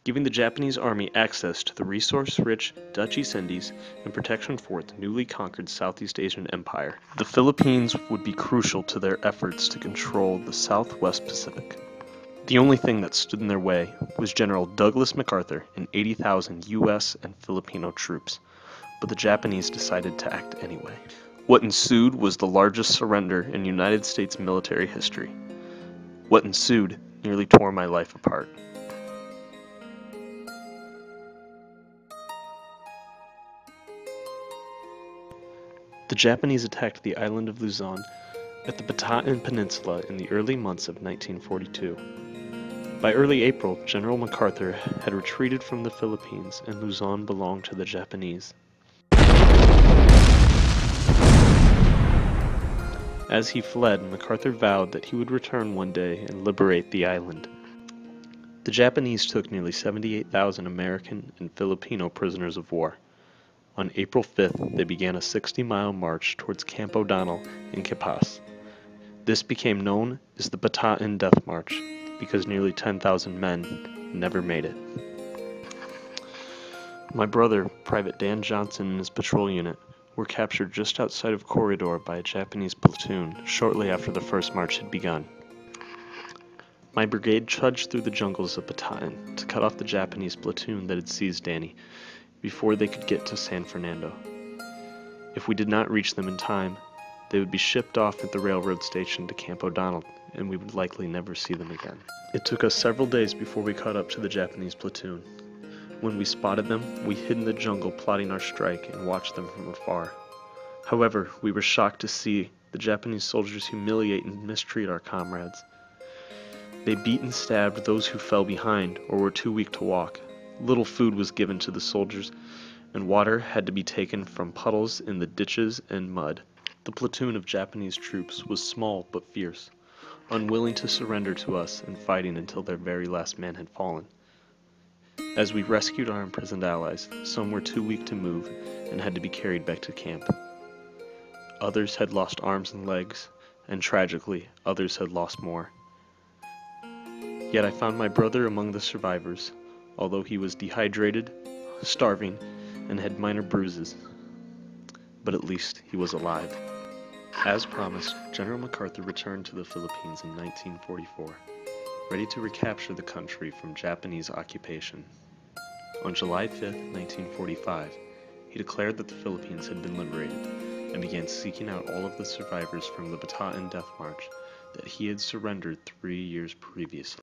giving the Japanese army access to the resource-rich Dutch East Indies and protection for the newly conquered Southeast Asian Empire. The Philippines would be crucial to their efforts to control the Southwest Pacific. The only thing that stood in their way was General Douglas MacArthur and 80,000 U.S. and Filipino troops, but the Japanese decided to act anyway. What ensued was the largest surrender in United States military history. What ensued nearly tore my life apart. The Japanese attacked the island of Luzon at the Bataan Peninsula in the early months of 1942. By early April, General MacArthur had retreated from the Philippines and Luzon belonged to the Japanese. As he fled, MacArthur vowed that he would return one day and liberate the island. The Japanese took nearly 78,000 American and Filipino prisoners of war. On April 5th, they began a 60-mile march towards Camp O'Donnell in Capas. This became known as the Bataan Death March because nearly 10,000 men never made it. My brother, Private Dan Johnson, and his patrol unit were captured just outside of Corridor by a Japanese platoon shortly after the first march had begun. My brigade trudged through the jungles of Bataan to cut off the Japanese platoon that had seized Danny before they could get to San Fernando. If we did not reach them in time, they would be shipped off at the railroad station to Camp O'Donnell, and we would likely never see them again. It took us several days before we caught up to the Japanese platoon. When we spotted them, we hid in the jungle plotting our strike and watched them from afar. However, we were shocked to see the Japanese soldiers humiliate and mistreat our comrades. They beat and stabbed those who fell behind or were too weak to walk. Little food was given to the soldiers, and water had to be taken from puddles in the ditches and mud. The platoon of Japanese troops was small but fierce, unwilling to surrender to us and fighting until their very last man had fallen. As we rescued our imprisoned allies, some were too weak to move and had to be carried back to camp. Others had lost arms and legs, and tragically, others had lost more. Yet I found my brother among the survivors, although he was dehydrated, starving, and had minor bruises. But at least he was alive. As promised, General MacArthur returned to the Philippines in 1944, ready to recapture the country from Japanese occupation. On July 5, 1945, he declared that the Philippines had been liberated and began seeking out all of the survivors from the Bataan Death March that he had surrendered 3 years previously.